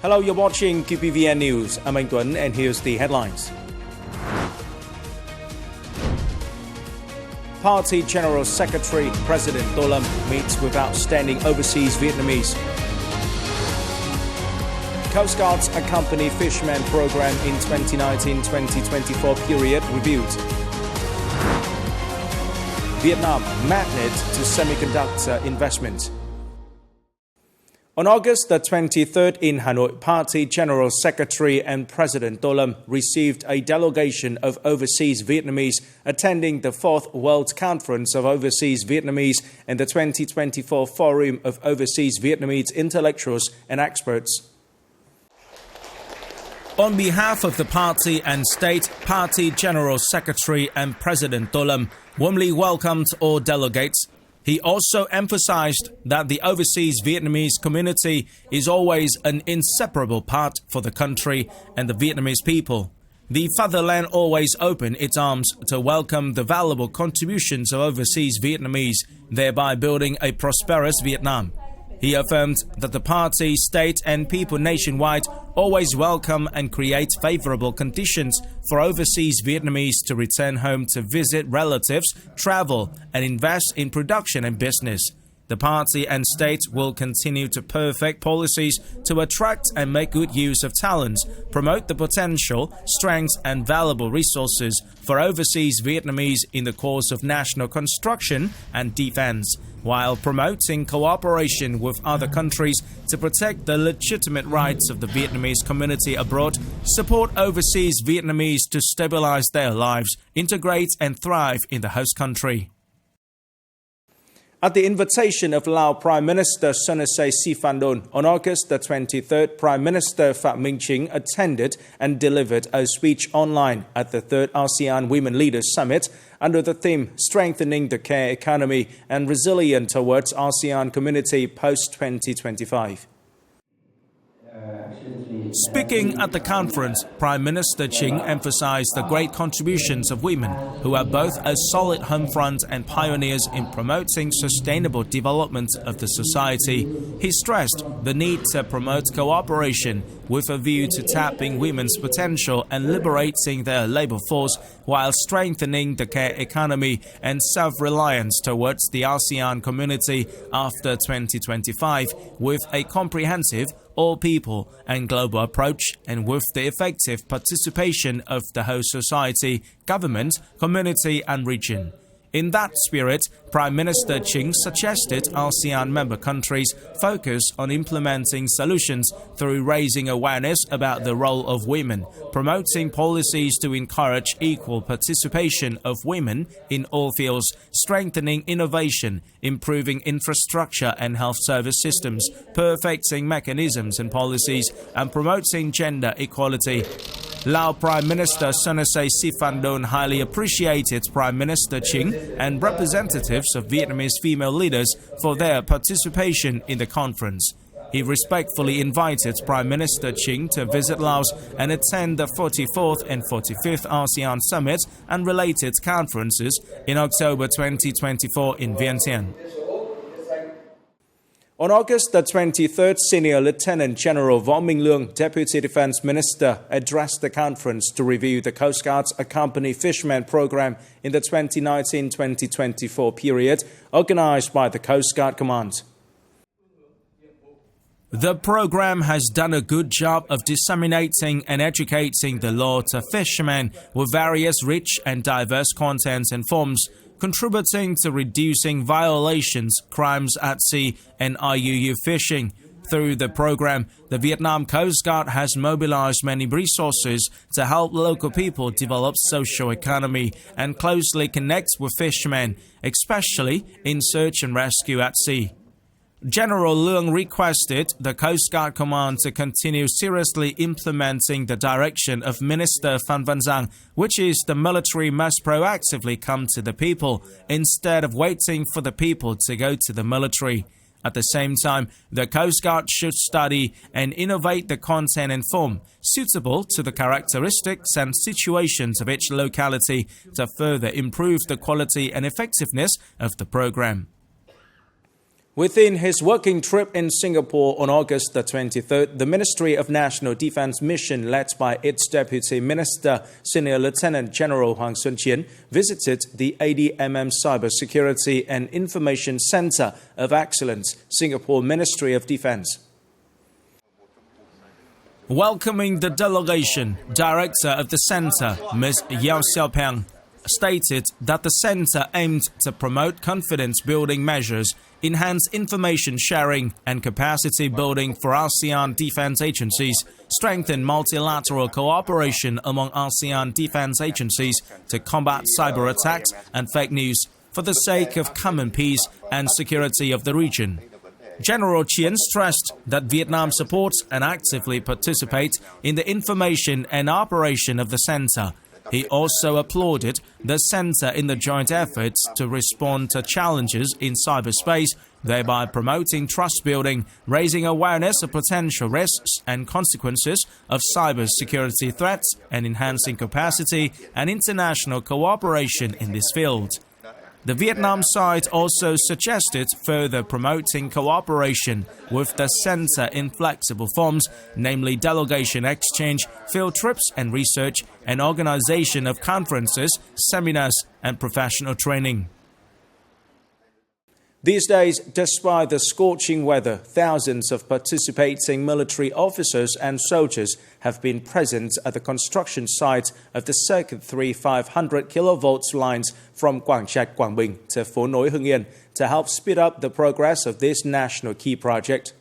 Hello, you're watching QPVN News. I'm Anh Tuấn and here's the headlines. Party General Secretary President Tô Lâm meets with outstanding overseas Vietnamese. Coast Guard's ACCOMPANY Fisherman Program in 2019-2024 period reviewed. Vietnam magnet to semiconductor investment. On August the 23rd in Hanoi, Party General Secretary and President Tô Lâm received a delegation of overseas Vietnamese attending the 4th World Conference of Overseas Vietnamese and the 2024 Forum of Overseas Vietnamese Intellectuals and Experts. On behalf of the party and state, Party General Secretary and President Tô Lâm warmly welcomed all delegates. He also emphasized that the overseas Vietnamese community is always an inseparable part for the country and the Vietnamese people. The fatherland always opened its arms to welcome the valuable contributions of overseas Vietnamese, thereby building a prosperous Vietnam. He affirmed that the party, state and people nationwide always welcome and create favorable conditions for overseas Vietnamese to return home to visit relatives, travel and invest in production and business. The party and state will continue to perfect policies to attract and make good use of talents, promote the potential, strengths and valuable resources for overseas Vietnamese in the course of national construction and defense, while promoting cooperation with other countries to protect the legitimate rights of the Vietnamese community abroad, support overseas Vietnamese to stabilize their lives, integrate and thrive in the host country. At the invitation of Lao Prime Minister Sonasay Siphandone, on August the 23rd, Prime Minister Phạm Minh Chính attended and delivered a speech online at the 3rd ASEAN Women Leaders Summit under the theme Strengthening the Care Economy and Resilient Towards ASEAN Community Post-2025. Speaking at the conference, Prime Minister Chính emphasized the great contributions of women, who are both a solid home front and pioneers in promoting sustainable development of the society. He stressed the need to promote cooperation with a view to tapping women's potential and liberating their labor force, while strengthening the care economy and self-reliance towards the ASEAN community after 2025 with a comprehensive all-people and global approach, and with the effective participation of the whole society, government, community and region. In that spirit, Prime Minister Chính suggested ASEAN member countries focus on implementing solutions through raising awareness about the role of women, promoting policies to encourage equal participation of women in all fields, strengthening innovation, improving infrastructure and health service systems, perfecting mechanisms and policies, and promoting gender equality. Lao Prime Minister Sonasay Siphandone highly appreciated Prime Minister Chính and representatives of Vietnamese female leaders for their participation in the conference. He respectfully invited Prime Minister Chính to visit Laos and attend the 44th and 45th ASEAN Summit and related conferences in October 2024 in Vientiane. On August the 23rd, Senior Lieutenant General Võ Minh Lương, Deputy Defense Minister, addressed the conference to review the Coast Guard's ACCOMPANY Fisherman Program in the 2019-2024 period, organized by the Coast Guard Command. The program has done a good job of disseminating and educating the law to fishermen with various rich and diverse contents and forms, contributing to reducing violations, crimes at sea, and IUU fishing. Through the program, the Vietnam Coast Guard has mobilized many resources to help local people develop social economy and closely connect with fishermen, especially in search and rescue at sea. General Lương requested the Coast Guard Command to continue seriously implementing the direction of Minister Phan Văn Giang, which is the military must proactively come to the people instead of waiting for the people to go to the military. At the same time, the Coast Guard should study and innovate the content and form suitable to the characteristics and situations of each locality to further improve the quality and effectiveness of the program. Within his working trip in Singapore on August the 23rd, the Ministry of National Defense mission led by its Deputy Minister, Senior Lieutenant General Hoàng Xuân Chiến, visited the ADMM Cybersecurity and Information Center of Excellence, Singapore Ministry of Defense. Welcoming the delegation, Director of the Center, Ms. Yao Xiaopeng, stated that the center aimed to promote confidence-building measures, enhance information sharing and capacity building for ASEAN defense agencies, strengthen multilateral cooperation among ASEAN defense agencies to combat cyber attacks and fake news for the sake of common peace and security of the region. General Chiến stressed that Vietnam supports and actively participates in the information and operation of the center. He also applauded the center in the joint efforts to respond to challenges in cyberspace, thereby promoting trust building, raising awareness of potential risks and consequences of cybersecurity threats, and enhancing capacity and international cooperation in this field. The Vietnam side also suggested further promoting cooperation with the center in flexible forms, namely delegation exchange, field trips and research, and organization of conferences, seminars, and professional training. These days, despite the scorching weather, thousands of participating military officers and soldiers have been present at the construction site of the Circuit 3 500 kV lines from Quảng Trạch, Quảng Bình to Phố Nối, Hưng Yên to help speed up the progress of this national key project.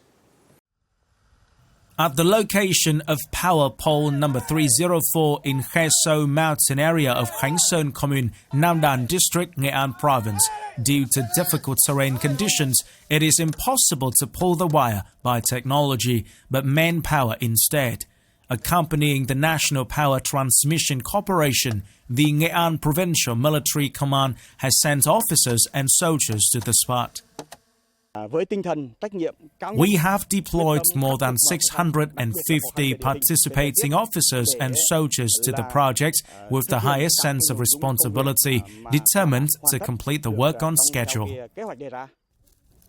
At the location of power pole number 304 in Khe Sâu mountain area of Khánh Sơn Commune, Nam Đàn District, Nghệ An Province, due to difficult terrain conditions, it is impossible to pull the wire by technology, but manpower instead. Accompanying the National Power Transmission Corporation, the Nghệ An Provincial Military Command has sent officers and soldiers to the spot. We have deployed more than 650 participating officers and soldiers to the project with the highest sense of responsibility, determined to complete the work on schedule.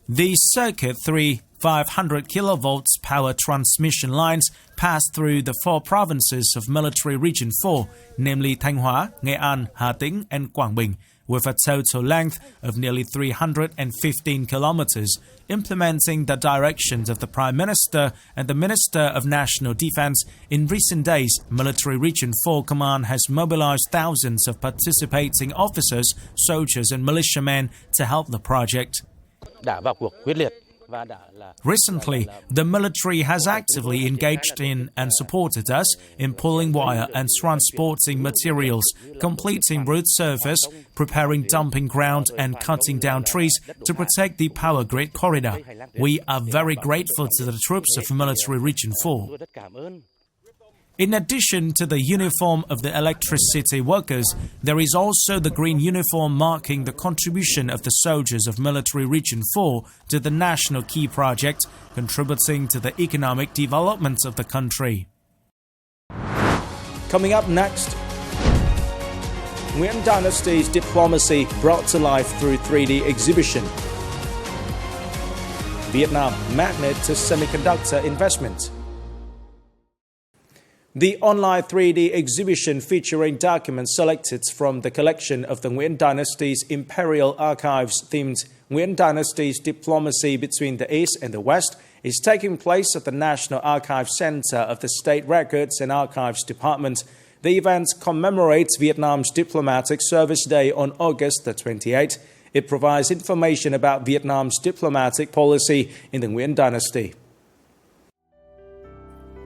The Circuit 3 500 kV power transmission lines pass through the 4 provinces of Military Region 4, namely Thanh Hóa, Nghệ An, Hà Tĩnh, and Quảng Bình, with a total length of nearly 315 kilometers, implementing the directions of the Prime Minister and the Minister of National Defense. In recent days, Military Region 4 Command has mobilized thousands of participating officers, soldiers and militiamen to help the project. Recently, the military has actively engaged in and supported us in pulling wire and transporting materials, completing road surface, preparing dumping ground and cutting down trees to protect the power grid corridor. We are very grateful to the troops of Military Region 4. In addition to the uniform of the electricity workers, there is also the green uniform marking the contribution of the soldiers of Military Region 4 to the national key project, contributing to the economic development of the country. Coming up next, Nguyen Dynasty's diplomacy brought to life through 3D exhibition. Vietnam magnet to semiconductor investment. The online 3D exhibition featuring documents selected from the collection of the Nguyen Dynasty's Imperial Archives themed Nguyen Dynasty's Diplomacy Between the East and the West is taking place at the National Archive Center of the State Records and Archives Department. The event commemorates Vietnam's Diplomatic Service Day on August the 28th. It provides information about Vietnam's diplomatic policy in the Nguyen Dynasty.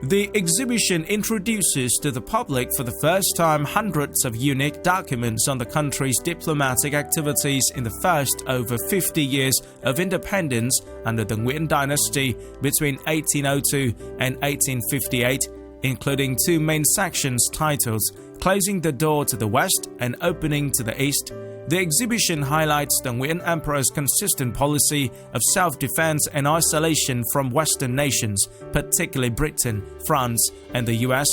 The exhibition introduces to the public for the first time hundreds of unique documents on the country's diplomatic activities in the first over 50 years of independence under the Nguyen Dynasty between 1802 and 1858, including 2 main sections titled Closing the Door to the West and Opening to the East. The exhibition highlights the Nguyen Emperor's consistent policy of self-defense and isolation from Western nations, particularly Britain, France, and the US.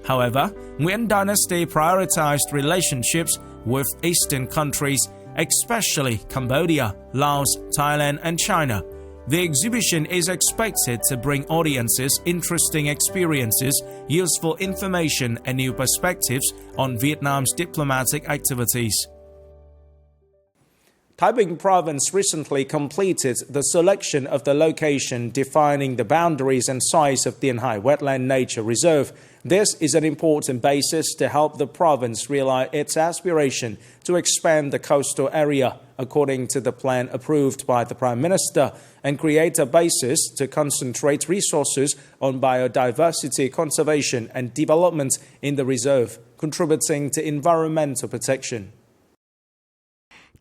However, Nguyen Dynasty prioritized relationships with Eastern countries, especially Cambodia, Laos, Thailand, and China. The exhibition is expected to bring audiences interesting experiences, useful information, and new perspectives on Vietnam's diplomatic activities. Taiping Province recently completed the selection of the location defining the boundaries and size of Dien Hai Wetland Nature Reserve. This is an important basis to help the province realize its aspiration to expand the coastal area, according to the plan approved by the Prime Minister, and create a basis to concentrate resources on biodiversity conservation and development in the reserve, contributing to environmental protection.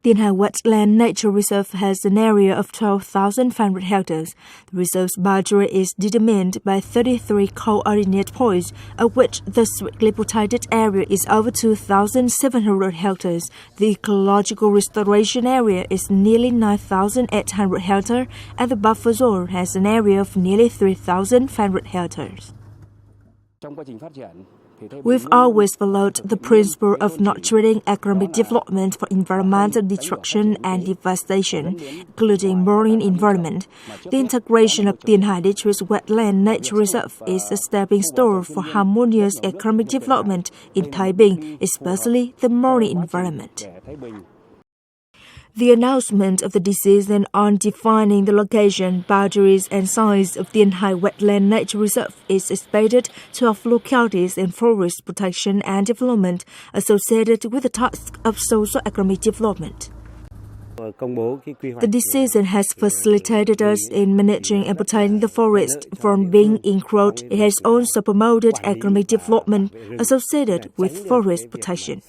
Dien Hai Wetland Nature Reserve has an area of 12,500 hectares. The reserve's boundary is determined by 33 coordinate points, of which the strictly protected area is over 2,700 hectares. The ecological restoration area is nearly 9,800 hectares, and the buffer zone has an area of nearly 3,500 hectares. We've always followed the principle of not trading economic development for environmental destruction and devastation, including marine environment. The integration of Dien Hai District Wetland Nature Reserve is a stepping stone for harmonious economic development in Taiping, especially the marine environment. The announcement of the decision on defining the location, boundaries, and size of Dien Hai Wetland Nature Reserve is expected to have localities in forest protection and development associated with the task of socio-economic development. The decision has facilitated us in managing and protecting the forest from being encroached. It has also promoted economic development associated with forest protection.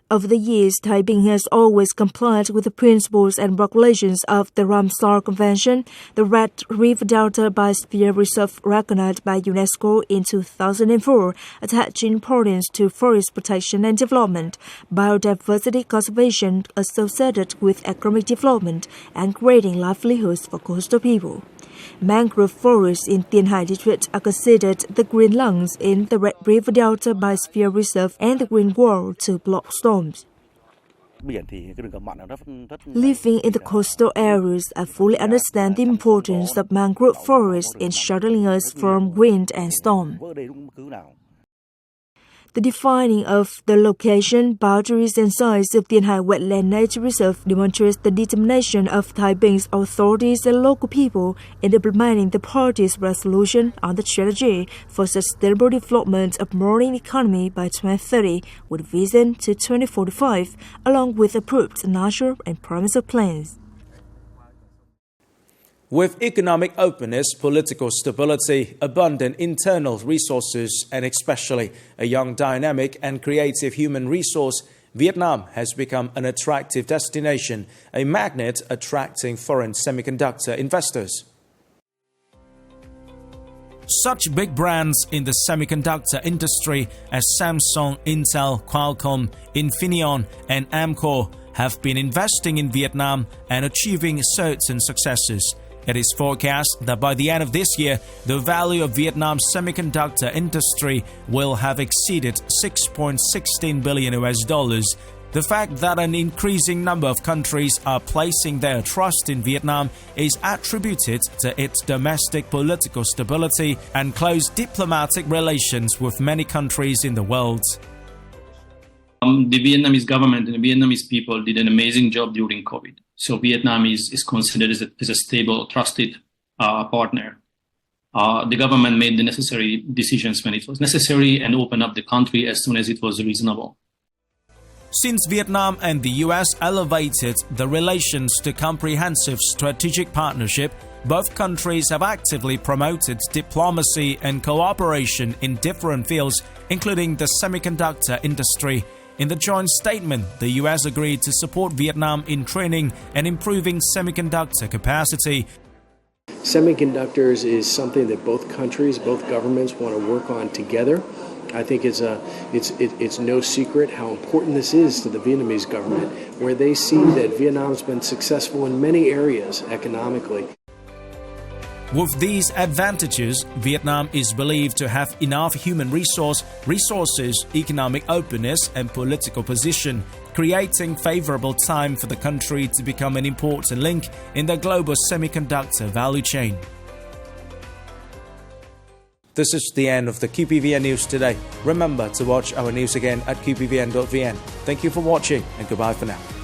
Over the years, Taiping has always complied with the principles and regulations of the Ramsar Convention, the Red River Delta Biosphere Reserve recognized by UNESCO in 2004, attaching importance to forest protection and development, biodiversity conservation associated with economic development, and creating livelihoods for coastal people. Mangrove forests in Dien Hai District are considered the green lungs in the Red River Delta Biosphere Reserve and the green wall to block storms. Living in the coastal areas, I fully understand the importance of mangrove forests in sheltering us from wind and storm. The defining of the location, boundaries, and size of Dien Hai Wetland Nature Reserve demonstrates the determination of Taiping's authorities and local people in implementing the party's resolution on the strategy for sustainable development of marine economy by 2030 with vision to 2045, along with approved national and provincial plans. With economic openness, political stability, abundant internal resources, and especially a young, dynamic, and creative human resource, Vietnam has become an attractive destination, a magnet attracting foreign semiconductor investors. Such big brands in the semiconductor industry as Samsung, Intel, Qualcomm, Infineon, and Amkor have been investing in Vietnam and achieving certain successes. It is forecast that by the end of this year, the value of Vietnam's semiconductor industry will have exceeded $6.16 billion. The fact that an increasing number of countries are placing their trust in Vietnam is attributed to its domestic political stability and close diplomatic relations with many countries in the world. The Vietnamese government and the Vietnamese people did an amazing job during COVID. So Vietnam is considered as a stable, trusted partner. The government made the necessary decisions when it was necessary and opened up the country as soon as it was reasonable. Since Vietnam and the US elevated the relations to comprehensive strategic partnership, both countries have actively promoted diplomacy and cooperation in different fields, including the semiconductor industry. In the joint statement, the US agreed to support Vietnam in training and improving semiconductor capacity. Semiconductors is something that both countries, both governments want to work on together. I think it's no secret how important this is to the Vietnamese government, where they see that Vietnam's been successful in many areas economically. With these advantages, Vietnam is believed to have enough human resources, economic openness, and political position, creating favorable time for the country to become an important link in the global semiconductor value chain. This is the end of the QPVN News today. Remember to watch our news again at qpvn.vn. Thank you for watching and goodbye for now.